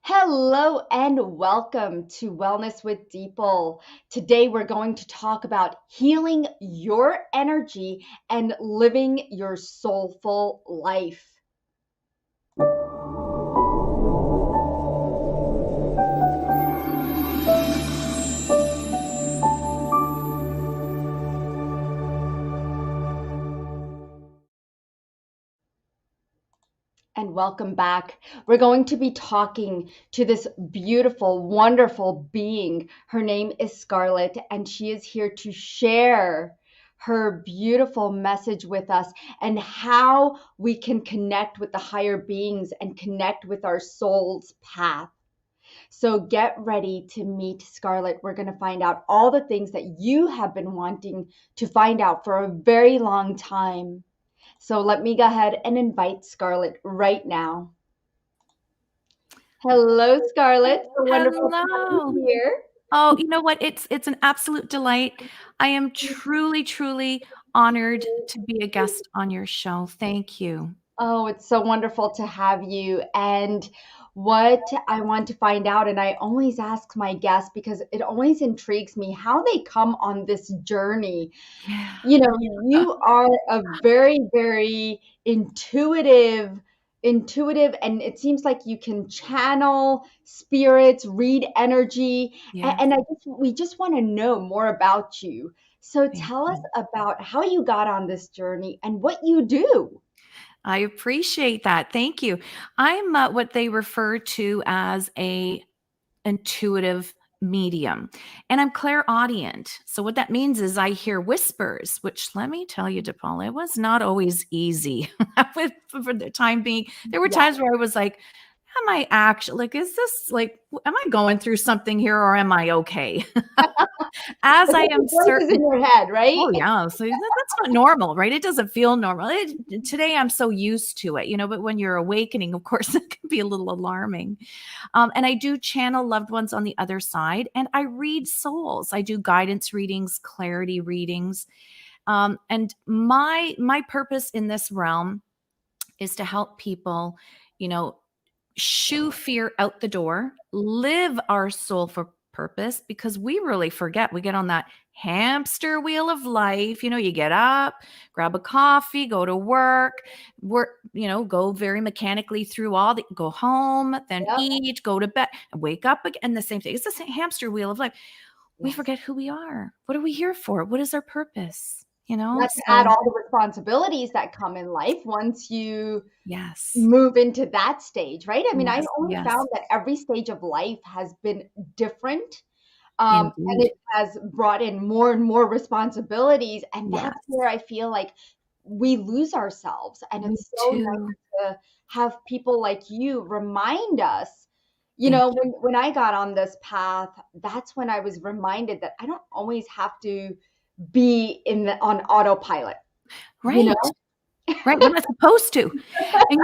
Hello and welcome to Wellness with Dipal. Today we're going to talk about healing your energy and living your soulful life. And welcome back. We're going to be talking to this beautiful, wonderful being. Her name is Scarlet, and she is here to share her beautiful message with us and how we can connect with the higher beings and connect with our soul's path. So get ready to meet Scarlet. We're going to find out all the things that you have been wanting to find out for a very long time. So let me go ahead and invite Scarlet right now. Hello, Scarlet. So wonderful to have Hello. you here. Oh, you know what? It's an absolute delight. I am truly honored to be a guest on your show. Thank you. Oh, it's so wonderful to have you. And what I want to find out, and I always ask my guests because it always intrigues me how they come on this journey. Yeah. You are a very, very intuitive, and it seems like you can channel spirits, read energy, Yeah. and we just want to know more about you. So Thank tell us you. about how you got on this journey and what you do. I appreciate that. Thank you. I'm what they refer to as a intuitive medium, and I'm clairaudient. So what that means is I hear whispers, which let me tell you, DePaul, it was not always easy for the time being. There were Yeah. times where I was like, am I actually like, is this like, am I going through something here or am I okay? As The I am different voices in certain. your head, right? Oh yeah, so that's not normal, right? It doesn't feel normal. Today I'm so used to it, but when you're awakening, of course, it can be a little alarming. And I do channel loved ones on the other side, and I read souls. I do guidance readings, clarity readings, and my purpose in this realm is to help people, you know, shoo fear out the door, live our soulful purpose, because we really forget. We get on that hamster wheel of life. You get up, grab a coffee, go to work, go very mechanically through go home, then Yep. eat, go to bed, wake up again. The same thing. It's the same hamster wheel of life. We Yes. forget who we are. What are we here for? What is our purpose? Not to add So all the responsibilities that come in life once you yes, move into that stage, right? I mean, I yes, only yes, found that every stage of life has been different, and indeed. it has brought in more and more responsibilities, and that's Yes, where I feel like we lose ourselves, and me it's so too. nice to have people like you remind us. Thank you. When I got on this path, that's when I was reminded that I don't always have to be on autopilot, you Right. know? Right, we're not supposed to. And,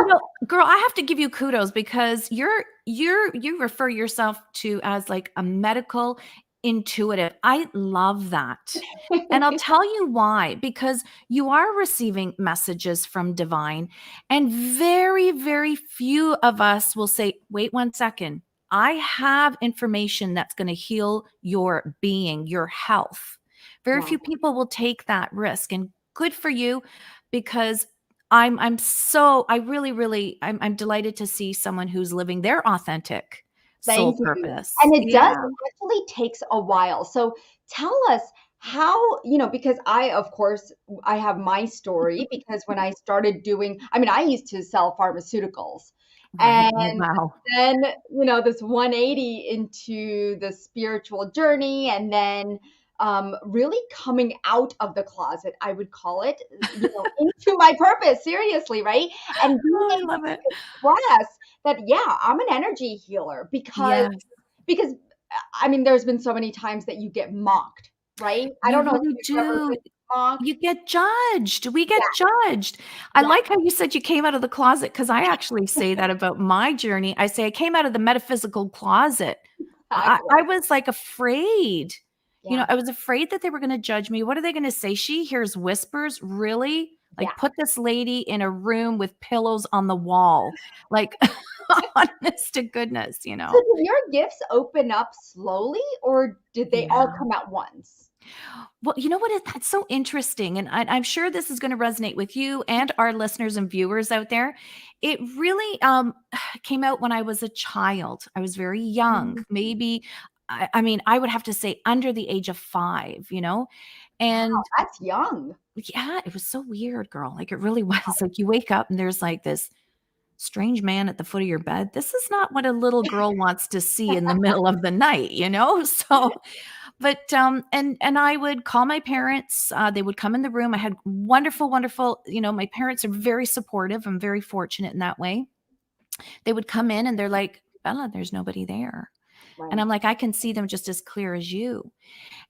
girl, I have to give you kudos because you refer yourself to as like a medical intuitive. I love that. And I'll tell you why, because you are receiving messages from divine, and very few of us will say, "Wait 1 second. I have information that's going to heal your being, your health." Very Yeah. few people will take that risk, and good for you, because I'm so I really I'm delighted to see someone who's living their authentic soul Thank you. purpose. And it does, Yeah. it actually takes a while. So tell us how, because of course, I have my story because when I started I mean, I used to sell pharmaceuticals. Right. Oh, And wow. then, this 180 into the spiritual journey and then really coming out of the closet, I would call it, into my purpose, seriously, right? And being Oh, I able love it. to express that, yeah, I'm an energy healer Yes, because I mean, there's been so many times that you get mocked, right? I you don't know if really you've ever do. been mocked. You get judged. We get Yeah, judged. I yeah, like how you said you came out of the closet, because I actually say that about my journey. I say I came out of the metaphysical closet. exactly. I was like afraid. Yeah, I was afraid that they were going to judge me. What are they going to say? She hears whispers. Really? yeah. Like, put this lady in a room with pillows on the wall. Like, Honest to goodness, So did your gifts open up slowly, or did they all Yeah. come at once? Well, you know what? That's so interesting. And I'm sure this is going to resonate with you and our listeners and viewers out there. It really came out when I was a child. I was very young, Mm, maybe, I mean, I would have to say under the age of 5, you know? wow, And that's young. yeah, it was so weird, girl. Like it really was. Like you wake up and there's like this strange man at the foot of your bed. This is not what a little girl wants to see in the middle of the night, you know? So but, and I would call my parents, they would come in the room. I had wonderful, wonderful, my parents are very supportive. I'm very fortunate in that way. They would come in and they're like, "Bella, there's nobody there." And Right. I'm like, "I can see them just as clear as you."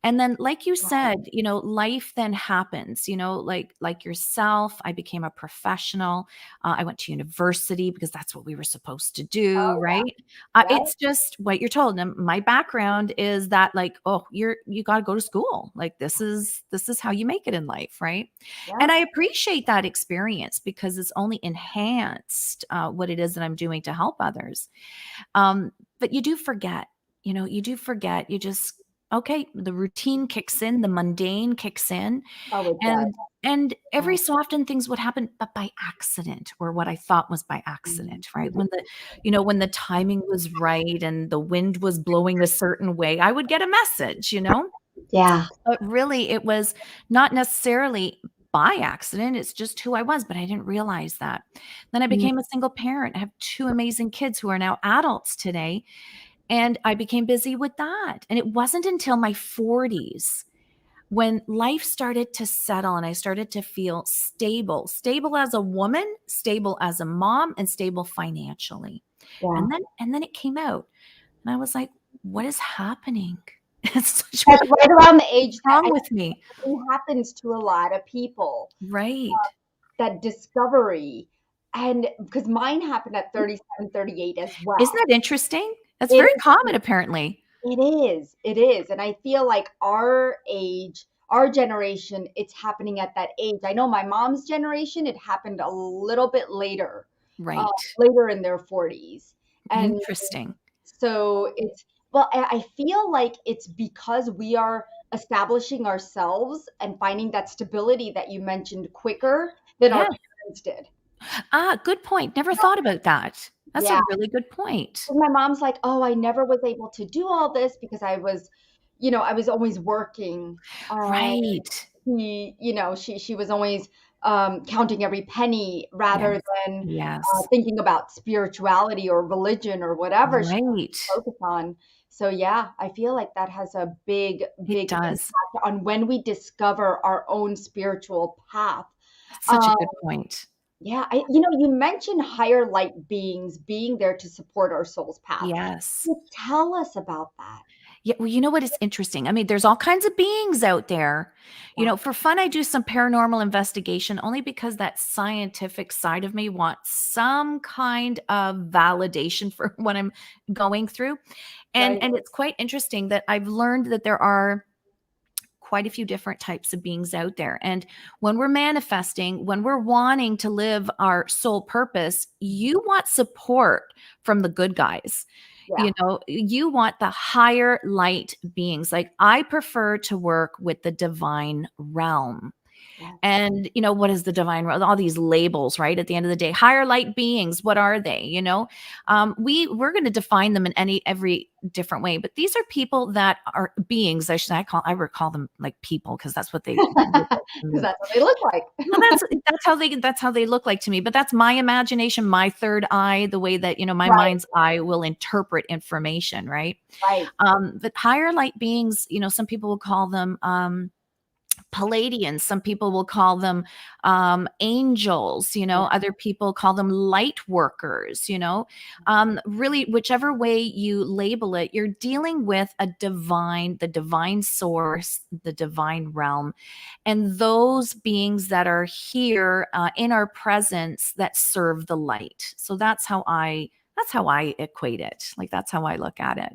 And then, like you Wow. said, life then happens, like yourself. I became a professional. I went to university because that's what we were supposed to do, Oh, right? yeah. Yep. It's just what you're told. And my background is that, like, oh, you got to go to school. Like this is how you make it in life, right? And Yep. I appreciate that experience because it's only enhanced what it is that I'm doing to help others. But you do forget, you do forget. You just okay, the routine kicks in, the mundane kicks in, Oh, it does. and every Oh, so often things would happen, but by accident, or what I thought was by mm. accident, right? When the timing was right and the wind was blowing a certain way, I would get a message, Yeah. but really it was not necessarily by accident. It's just who I was, but I didn't realize that. Then I Mm, became a single parent. I have 2 amazing kids who are now adults today, and I became busy with that. And it wasn't until my 40s when life started to settle and I started to feel stable as a woman, stable as a mom, and stable financially. yeah. And then it came out. And I was like, what is happening? That's right around the age What's that wrong I with me? think happens to a lot of people, Right. that discovery. And because mine happened at 37, 38 as Isn't well. that interesting? That's It very is. common, apparently. It is. It is. And I feel like our age, our generation, it's happening at that age. I know my mom's generation, it happened a little bit later, uh, Right. later in their 40s. And Interesting. so it's, well, I feel like it's because we are establishing ourselves and finding that stability that you mentioned quicker than our Yeah. parents did. Good point. Never thought about that. That's a Yeah. really good point. My mom's like, "Oh, I never was able to do all this because I was always working." Right. She was always counting every penny rather Yes. than Yes. thinking about spirituality or religion or whatever she Right. focused on. So yeah, I feel like that has a big, It big does. impact on when we discover our own spiritual path. That's such a Um, good point. yeah, you mentioned higher light beings being there to support our soul's path. Yes. Well, tell us about that. Yeah, well, you know what is interesting? I mean, there's all kinds of beings out there. Yeah, For fun, I do some paranormal investigation only because that scientific side of me wants some kind of validation for what I'm going through. And right. and it's quite interesting that I've learned that there are quite a few different types of beings out there. And when we're manifesting, when we're wanting to live our soul purpose, you want support from the good guys. Yeah, You want the higher light beings. Like I prefer to work with the divine realm. yeah, And what is the divine realm? All these labels, right? At the end of the day, higher light beings, what are they? We're going to define them in every different way, but these are people that are beings. I would call them like people because that's what they look like to because me. that's what they look like. Well, that's how they look like to me. But that's my imagination, my third eye, the way that my Right, mind's eye will interpret information, right? right. But higher light beings, some people will call them Palladians. Some people will call them angels. Yeah, Other people call them light workers. Really, whichever way you label it, you're dealing with the divine source, the divine realm, and those beings that are here in our presence that serve the light. So that's how I equate it. Like that's how I look at it.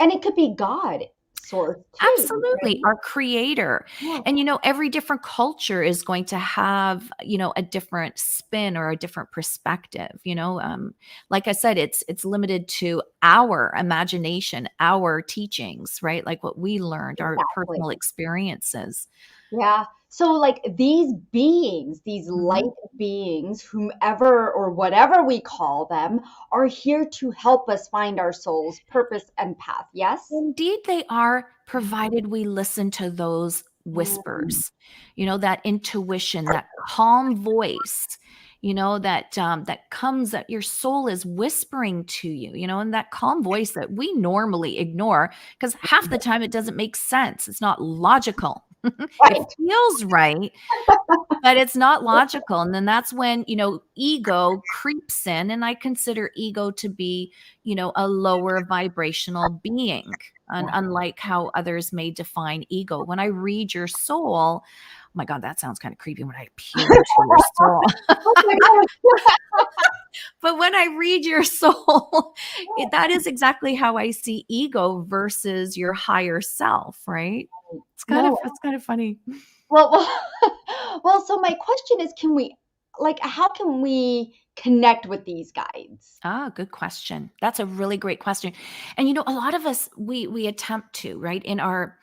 And it could be God source too, Absolutely, right? our creator. Yeah, And every different culture is going to have, a different spin or a different perspective. Like I said, it's limited to our imagination, our teachings, right? Like what we learned, our exactly. personal experiences. Yeah. So, like these beings, these light Mhm. beings, whomever or whatever we call them, are here to help us find our soul's purpose and path. Yes? Indeed, they are, provided we listen to those Mm, whispers, that intuition, that calm voice, that comes, that your soul is whispering to you, and that calm voice that we normally ignore because half the time it doesn't make sense. It's not logical. It right. feels right, but it's not logical. And then that's when, ego creeps in. And I consider ego to be, a lower vibrational being, Yeah. unlike how others may define ego. When I read your soul, oh my God, that sounds kind of creepy when I peer into your soul. Oh my God. But when I read your soul, that is exactly how I see ego versus your higher self, right? No. It's kind of funny. So my question is, how can we connect with these guides? Ah, good question. That's a really great question. And a lot of us we attempt to, right? In our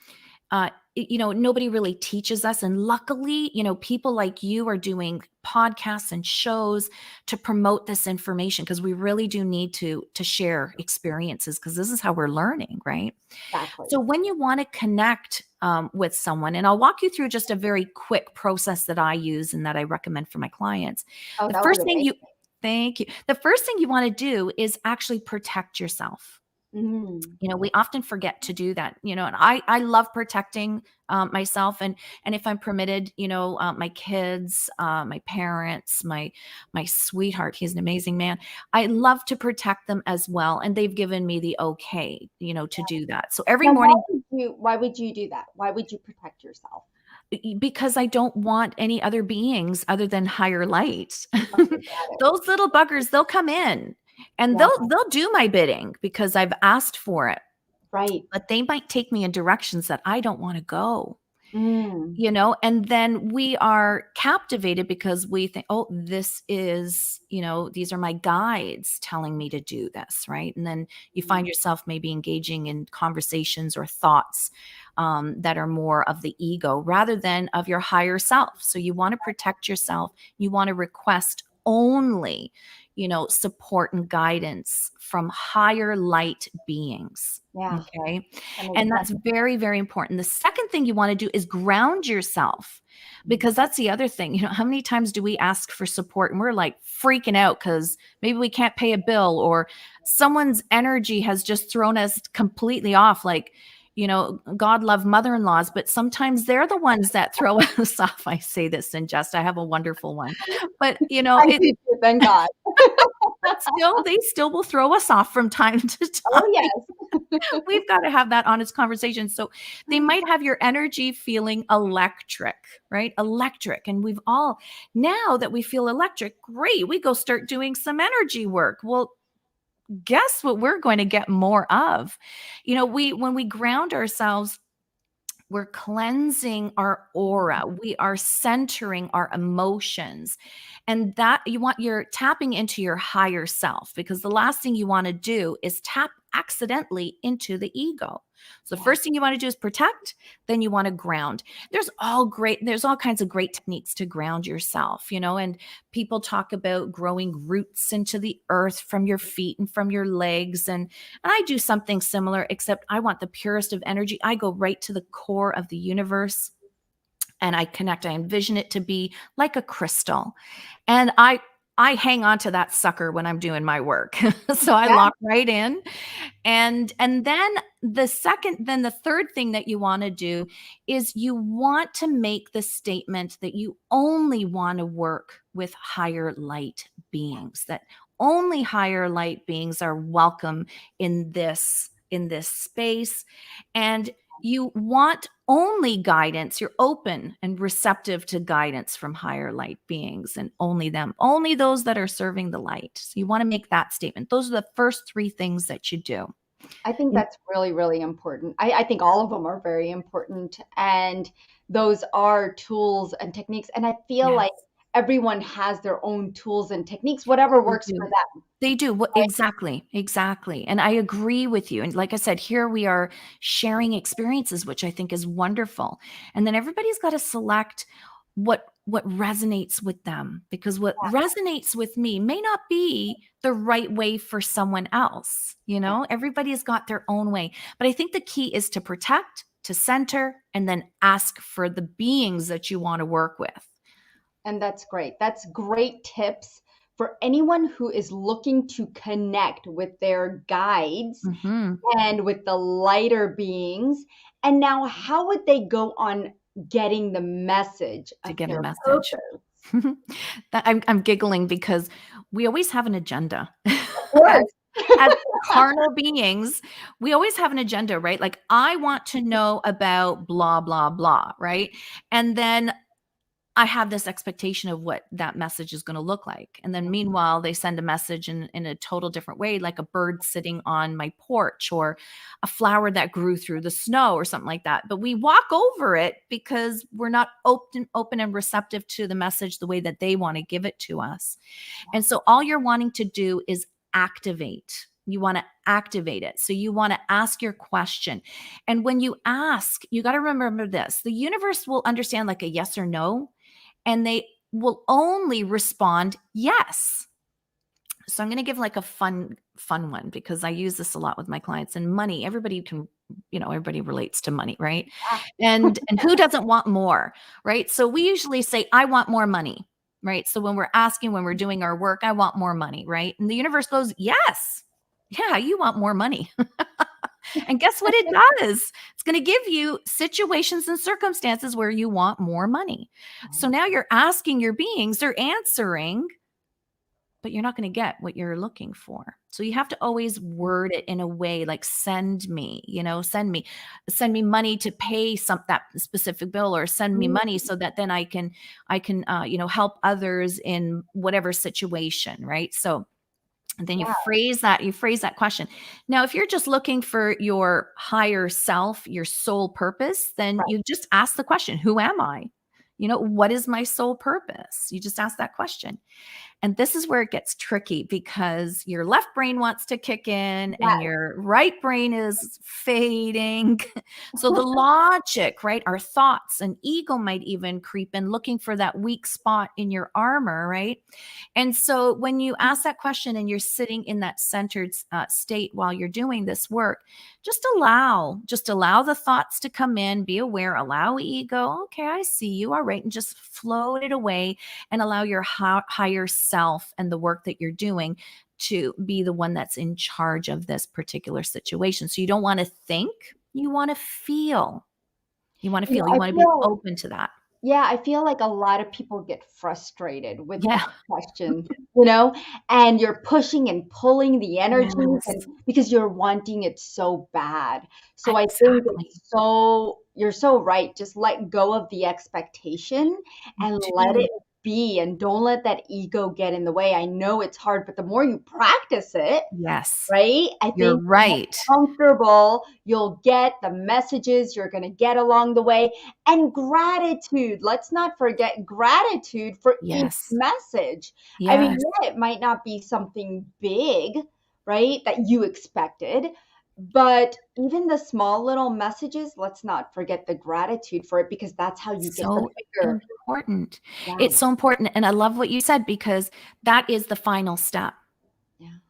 nobody really teaches us, and luckily, people like you are doing podcasts and shows to promote this information because we really do need to share experiences because this is how we're learning, right? Exactly. So when you want to connect with someone, and I'll walk you through just a very quick process that I use and that I recommend for my clients. Oh, The that would be first thing you amazing. Thank you. The first thing you want to do is actually protect yourself. Mm, We often forget to do that, and I love protecting myself, and if I'm permitted, my kids, my parents, my sweetheart, he's an amazing man. I love to protect them as well, and they've given me the okay, to yeah. do that. So every Now, morning, why would you do that? Why would you protect yourself? because I don't want any other beings other than higher light. Okay, got it. Those little buggers, they'll come in and Yeah, they'll do my bidding because I've asked for it, right. but they might take me in directions that I don't want to go. Mm, And then we are captivated because we think, oh, this is, these are my guides telling me to do this, right? And then you mm, find yourself maybe engaging in conversations or thoughts that are more of the ego rather than of your higher self. So you want to protect yourself. You want to request only, support and guidance from higher light beings. yeah, Okay. that makes And sense. that's very, very important. The second thing you want to do is ground yourself Mm, because that's the other thing. How many times do we ask for support and we're like freaking out because maybe we can't pay a bill or someone's energy has just thrown us completely off? Like, God love mother in laws, but sometimes they're the ones that throw us off. I say this in jest, I have a wonderful one, but I do too, thank God. they still will throw us off from time to Oh, time. yes. We've got to have that honest conversation. So they might have your energy feeling electric, right? Electric. And we've all, now that we feel electric, great, we go start doing some energy work. Well, guess what we're going to get more of? When we ground ourselves, we're cleansing our aura. We are centering our emotions. And that you're tapping into your higher self because the last thing you want to do is tap accidentally into the ego. So the Yeah, first thing you want to do is protect, then you want to ground. There's all kinds of great techniques to ground yourself, and people talk about growing roots into the earth from your feet and from your legs. And I do something similar, except I want the purest of energy. I go right to the core of the universe and I connect. I envision it to be like a crystal. And I hang on to that sucker when I'm doing my work. So I yeah, lock right in. And then the third thing that you want to do is you want to make the statement that you only want to work with higher light beings, that only higher light beings are welcome in this space, and you want only guidance. You're open and receptive to guidance from higher light beings and only them, only those that are serving the light. So you want to make that statement. Those are the first three things that you do. I think And that's really, really important. I think all of them are very important. And those are tools and techniques. And I feel yes, like everyone has their own tools and techniques, whatever they works for do. them. They do. Exactly. Exactly. And I agree with you. And like I said, here we are sharing experiences, which I think is wonderful. And then everybody's got to select what resonates with them, because what resonates with me may not be the right way for someone else. Yeah. Everybody's got their own way. But I think the key is to protect, to center, and then ask for the beings that you want to work with. And that's great. That's great tips for anyone who is looking to connect with their guides Hmm. and with the lighter beings. And now, how would they go on getting the message To of get a their message. purpose? I'm giggling because we always have an agenda. Of as course. as carnal beings, we always have an agenda, right? Like, I want to know about blah blah blah, right? And then I have this expectation of what that message is going to look like. And then meanwhile, they send a message in a total different way, like a bird sitting on my porch or a flower that grew through the snow or something like that. But we walk over it because we're not open and receptive to the message the way that they want to give it to us. And so all you're wanting to do is activate. You want to activate it. So you want to ask your question. And when you ask, you got to remember this: the universe will understand like a yes or no, and they will only respond yes. So I'm going to give like a fun one, because I use this a lot with my clients. And money, everybody can, everybody relates to money, right? And who doesn't want more, right? So we usually say, I want more money, right? So when we're asking, when we're doing our work, I want more money, right? And the universe goes, yes, yeah, you want more money. And guess what it does? It's going to give you situations and circumstances where you want more money. So now you're asking your beings, they're answering, but you're not going to get what you're looking for. So you have to always word it in a way like, send me, send me money to pay that specific bill, or send me money so that then I can help others in whatever situation, right? So, and then Yeah, you phrase that question. Now, if you're just looking for your higher self, your soul purpose, then right. you just ask the question, who am I? What is my soul purpose? You just ask that question. And this is where it gets tricky, because your left brain wants to kick in and Yes. your right brain is fading. So the logic, right? Our thoughts and ego might even creep in, looking for that weak spot in your armor, right? And so when you ask that question and you're sitting in that centered state while you're doing this work, just allow the thoughts to come in, be aware, allow ego. Okay, I see you. All right. And just float it away, and allow your higher self and the work that you're doing to be the one that's in charge of this particular situation. So you don't want to think, you want to feel. You want to Yeah, feel, you I want to be feel open to that. Yeah, I feel like a lot of people get frustrated with Yeah. that question, you know, and you're pushing and pulling the energies Yes. and because you're wanting it so bad. So I think Exactly. you're so right. Just let go of the expectation You and let do. it be and don't let that ego get in the way. I know it's hard, but the more you practice it, Yes. right? I You're think the more right. comfortable you'll get the messages you're going to get along the way and gratitude. Let's not forget gratitude for each Yes. message. I mean, Yes. yeah, it might not be something big, right, that you expected, but even the small little messages, let's not forget the gratitude for it because that's how you get the So bigger. important. Yeah, It's so important. And I love what you said, because that is the final step.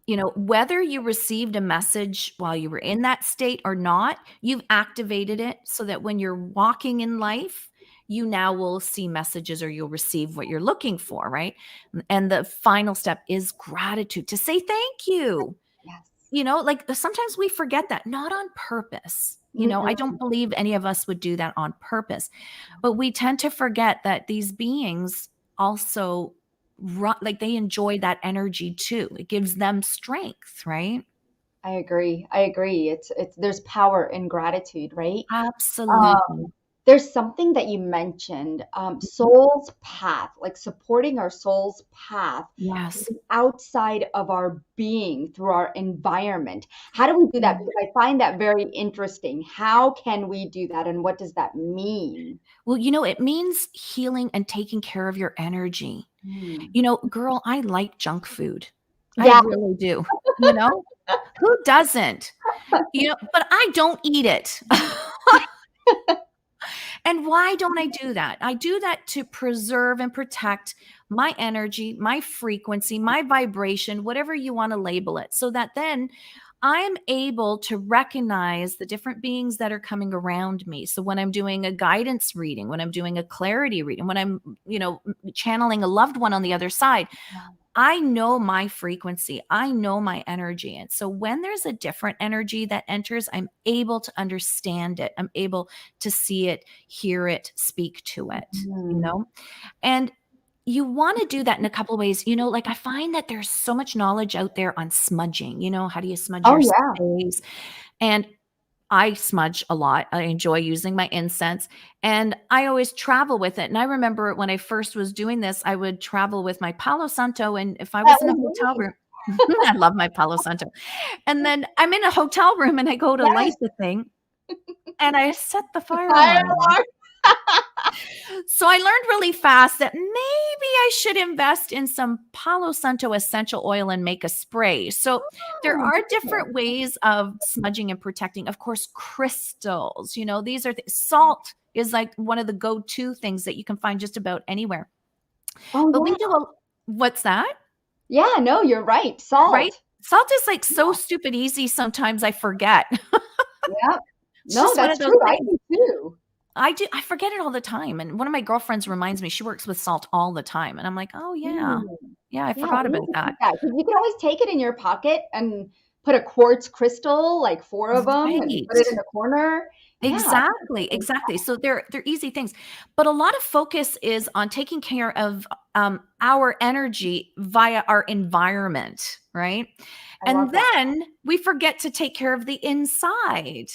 yeah, Whether you received a message while you were in that state or not, you've activated it so that when you're walking in life, you now will see messages, or you'll receive what you're looking for, right? And the final step is gratitude, to say thank you. yes. Like, sometimes we forget that, not on purpose. I Mm-mm. don't believe any of us would do that on purpose, but we tend to forget that these beings also like, they enjoy that energy too. It gives them strength, right? I agree. I agree. It's there's power in gratitude, right? Um, Absolutely. There's something that you mentioned, soul's path, like supporting our soul's path Yes. outside of our being through our environment. How do we do that? Mm. Because I find that very interesting. How can we do that, and what does that mean? Well, it means healing and taking care of your energy. Hmm. Girl, I like junk food. I Yeah. really do. You know, who doesn't? But I don't eat it. And why don't I do that? I do that to preserve and protect my energy, my frequency, my vibration, whatever you want to label it, so that then I'm able to recognize the different beings that are coming around me. So when I'm doing a guidance reading, when I'm doing a clarity reading, when I'm, channeling a loved one on the other side, I know my frequency. I know my energy. And so when there's a different energy that enters, I'm able to understand it. I'm able to see it, hear it, speak to it, Mhm. And you want to do that in a couple of ways. Like I find that there's so much knowledge out there on smudging. How do you smudge Oh, your yeah. space? And I smudge a lot. I enjoy using my incense, and I always travel with it. And I remember when I first was doing this, I would travel with my Palo Santo. And if I That was in a was hotel me. room, I love my Palo Santo. And then I'm in a hotel room and I go to light Yes, the thing and I set the fire fire alarm. alarm. So I learned really fast that maybe I should invest in some Palo Santo essential oil and make a spray. So there Oh, are good. different ways of smudging and protecting. Of course, crystals, these are salt is like one of the go-to things that you can find just about anywhere. Oh, But we yeah. do what's that? Yeah, no, you're right. Right? Salt. Salt is like so Yeah. stupid easy sometimes I forget. Yep. It's No, just one of that's those true. I things. do too. I forget it all the time, and one of my girlfriends reminds me, she works with salt all the time, and I'm like, "Oh, yeah. Mm. Yeah, I Yeah, forgot we need about to keep that." that because you can always take it in your pocket and put a quartz crystal, like 4 of them, and Right. put it in the corner. Yeah, Exactly, exactly. So they're easy things, but a lot of focus is on taking care of, our energy via our environment, right? I love And that. then we forget to take care of the inside.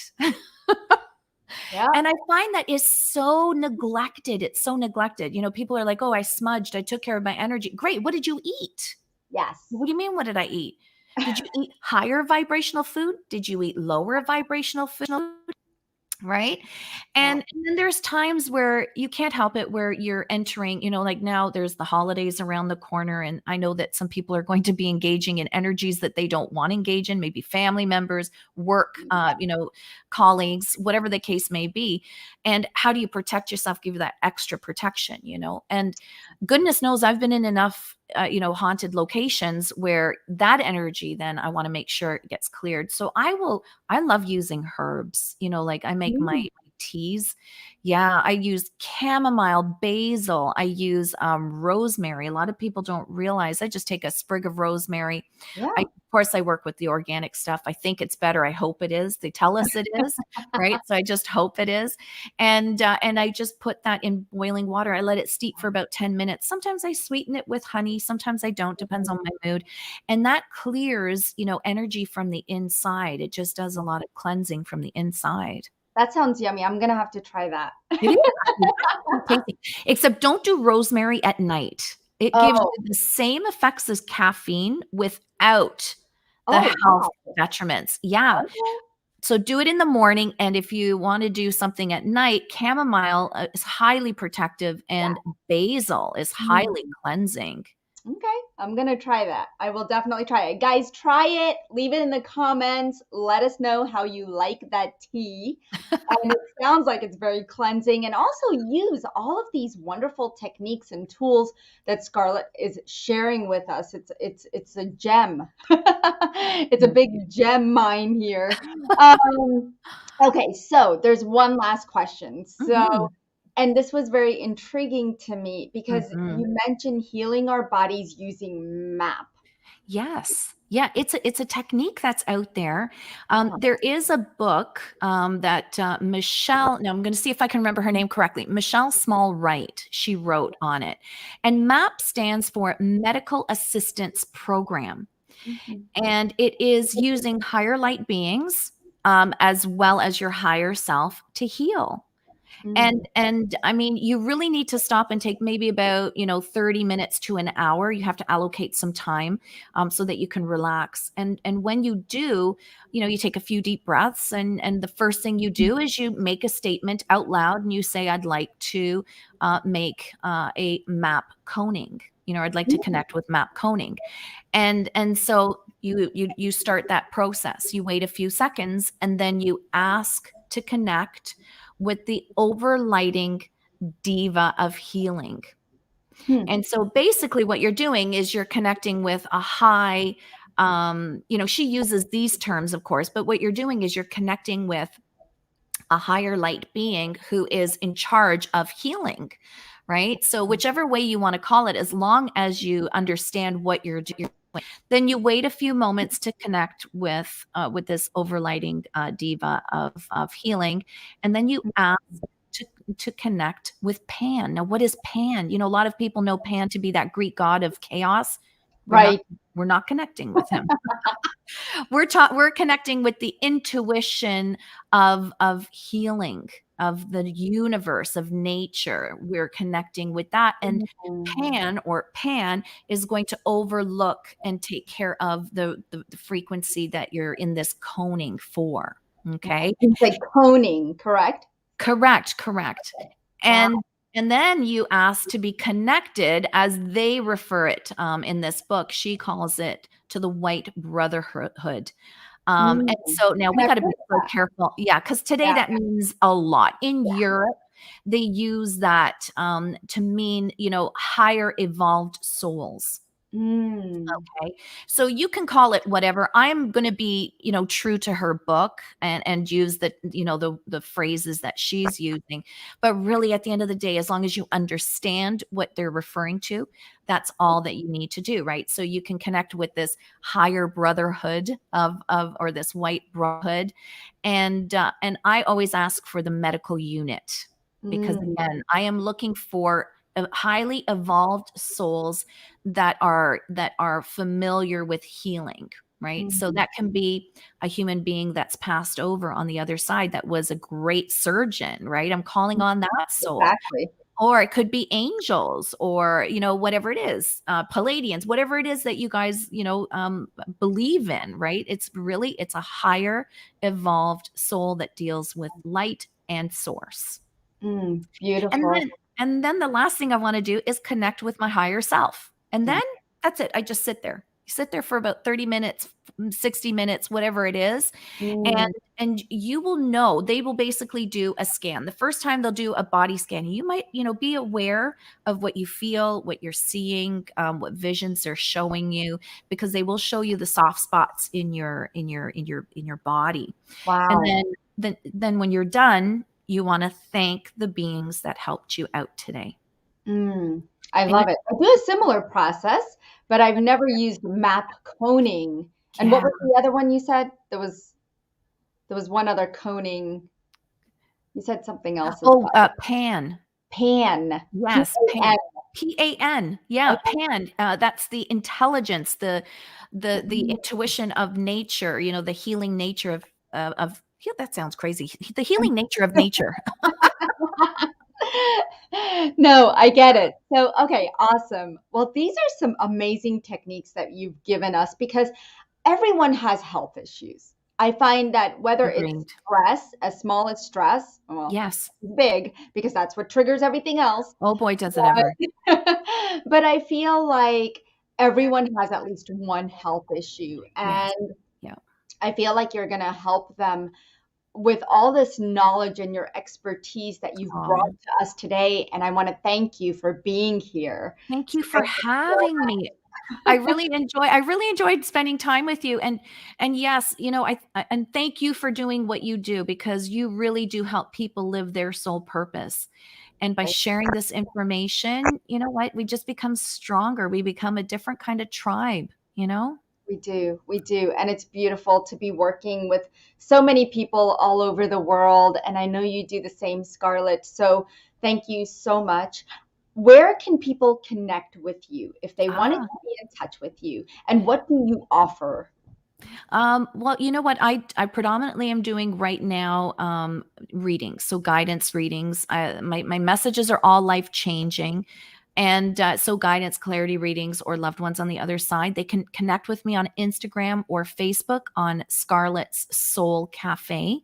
Yep. And I find that is so neglected. It's so neglected. People are like, "Oh, I smudged. I took care of my energy." Great. What did you eat? Yes. What do you mean, what did I eat? Did you eat higher vibrational food? Did you eat lower vibrational food? Right? Yeah. And then there's times where you can't help it, where you're entering, like now there's the holidays around the corner. And I know that some people are going to be engaging in energies that they don't want to engage in, maybe family members, work, colleagues, whatever the case may be. And how do you protect yourself, give you that extra protection, And goodness knows I've been in enough haunted locations where that energy, then I want to make sure it gets cleared. So I love using herbs, like I make my Mm. teas. Yeah, I use chamomile, basil. I use rosemary. A lot of people don't realize I just take a sprig of rosemary. Yeah. Of course, I work with the organic stuff. I think it's better. I hope it is. They tell us it is, right? So I just hope it is. And I just put that in boiling water. I let it steep for about 10 minutes. Sometimes I sweeten it with honey. Sometimes I don't. Depends on my mood. And that clears, energy from the inside. It just does a lot of cleansing from the inside. That sounds yummy. I'm gonna have to try that. It is actually quite tasty. Except don't do rosemary at night. It gives Oh. you the same effects as caffeine without the Oh, health wow. detriments. Yeah. Okay. So do it in the morning, and if you want to do something at night, chamomile is highly protective, Yeah. and basil is highly Mm. cleansing. Okay, I'm gonna try that. I will definitely try it. Guys, try it. Leave it in the comments. Let us know how you like that tea. And it sounds like it's very cleansing. And also use all of these wonderful techniques and tools that Scarlett is sharing with us. It's a gem. It's a big gem mine here. Um, okay, so there's one last question. Mhm, And this was very intriguing to me because mhm. you mentioned healing our bodies using MAP. Yes. Yeah, it's a technique that's out there. Uh-huh. There is a book that Michelle. Now I'm going to see if I can remember her name correctly. Michelle Small Wright. She wrote on it, and MAP stands for Medical Assistance Program, Mhm. and it is using higher light beings as well as your higher self to heal. Mm, And I mean, you really need to stop and take maybe about, 30 minutes to an hour. You have to allocate some time, so that you can relax. And when you do, you take a few deep breaths, and the first thing you do is you make a statement out loud, and you say, "I'd like to make a map coning. I'd like to connect with map coning." And so you start that process. You wait a few seconds, and then you ask to connect with the overlighting diva of healing. mm, And so basically what you're doing is you're connecting with a high, she uses these terms, of course, but what you're doing is you're connecting with a higher light being who is in charge of healing, right? So whichever way you want to call it, as long as you understand what you're doing, then you wait a few moments to connect with this overlighting diva of healing, and then you ask to to connect with Pan. Now, what is Pan? A lot of people know Pan to be that Greek god of chaos. We're not right. we're not connecting with him. We're connecting with the intuition of healing, of the universe, of nature. We're connecting with that, and Mm. Pan is going to overlook and take care of the frequency that you're in this coning for. Okay. It's like coning, correct? Correct, correct. Wow. And then you ask to be connected, as they refer it, in this book. She calls it, to the white brotherhood. Mm. And so now And we I've gotta heard be of so that. careful. Yeah, because today Yeah, that means a lot. In yeah. Europe, they use that, to mean, higher evolved souls. Mm. Okay. So you can call it whatever. I'm going to be, true to her book, and use the phrases that she's using. But really, at the end of the day, as long as you understand what they're referring to, that's all that you need to do, right? So you can connect with this higher brotherhood of or this white brotherhood. And I always ask for the medical unit, because Mm. again, I am looking for highly evolved souls that are familiar with healing, right? So Mm. that can be a human being that's passed over on the other side, that was a great surgeon, right? I'm calling on that soul. Exactly. Or it could be angels, or whatever it is, Palladians, whatever it is that you guys believe in, right? It's a higher evolved soul that deals with light and source. Mm. And Beautiful. then the last thing I wanna do is connect with my higher self. And Yeah. then that's it. I just sit there. You sit there for about 30 minutes, 60 minutes, whatever it is, and Mm. and you will know. They will basically do a scan. The first time they'll do a body scan, you might, be aware of what you feel, what you're seeing, what visions they're showing you, because they will show you the soft spots in your body. And Wow. then when you're done, you wanna thank the beings that helped you out today. Mm. I And you love it. I do a similar process, but I've never used map coning. And what Yeah. was the other one you said? There was one other coning. You said something else as Oh, well. Pan. Pan. Yes, Pan. Pan. Pan. Yeah, Okay. Pan. That's the intelligence, the Mm. intuition of nature, the healing nature of yeah, that sounds crazy. The healing nature of nature. No, I get it. So, okay, awesome. Well, these are some amazing techniques that you've given us because everyone has health issues. I find that whether it's Agreed. stress, as small as stress, well, Yes. big because that's what triggers everything else. Oh boy, does it But, ever. but I feel like everyone has at least one health issue. Yes. And Yeah. I feel like you're going to help them with all this knowledge and your expertise that you've brought Aw. to us today. And I want to thank you for being here. Thank you for having me. I really enjoyed spending time with you, and yes, and thank you for doing what you do, because you really do help people live their soul purpose. And by sharing this information, you know what? We just become stronger. We become a different kind of tribe, you know? We do. We do. And it's beautiful to be working with so many people all over the world. And I know you do the same, Scarlett. So thank you so much. Where can people connect with you if they wanted Ah. to be in touch with you? And what do you offer? Well, you know what? I predominantly am doing right now readings, so guidance readings. My messages are all life changing. And so, guidance, clarity readings, or loved ones on the other side, they can connect with me on Instagram or Facebook on Scarlet's Soul Cafe,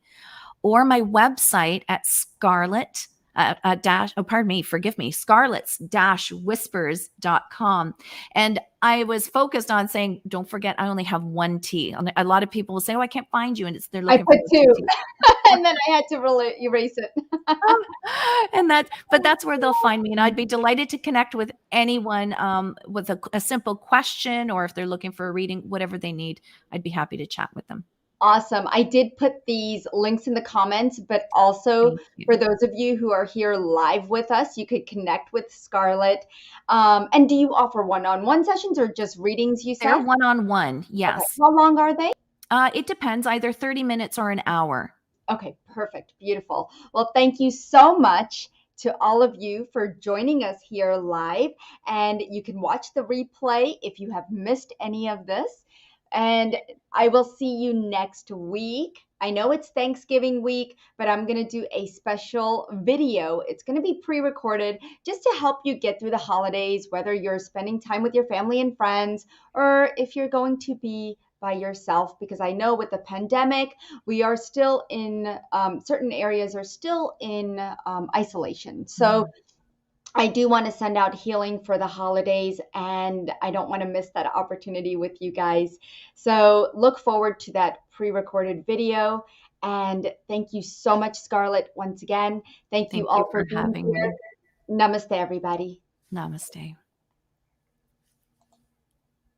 or my website at Scarlet dash, oh, pardon me, forgive me, scarlets dash whispers.com. And I was focused on saying, don't forget, I only have one T. A lot of people will say, oh, I can't find you. And they're I looking put for the two two, T. and then I had to erase it. And but that's where they'll find me. And I'd be delighted to connect with anyone with a simple question, or if they're looking for a reading, whatever they need, I'd be happy to chat with them. Awesome. I did put these links in the comments, but also Thank you. for those of you who are here live with us, you could connect with Scarlett. And do you offer one-on-one sessions or just readings, you They're said? one on one. Okay. Yes. How long are they? It depends, either 30 minutes or an hour. Okay, perfect. Beautiful. Well, thank you so much to all of you for joining us here live. And you can watch the replay if you have missed any of this. And I will see you next week. I know it's Thanksgiving week, but I'm going to do a special video. It's going to be pre recorded just to help you get through the holidays, whether you're spending time with your family and friends or if you're going to be by yourself, because I know with the pandemic, we are still in certain areas are still in isolation. So Mhm. I do want to send out healing for the holidays, and I don't want to miss that opportunity with you guys. So look forward to that pre-recorded video. And thank you so much, Scarlett, once again. Thank you Thank you all for for being having here. me. Namaste, everybody. Namaste.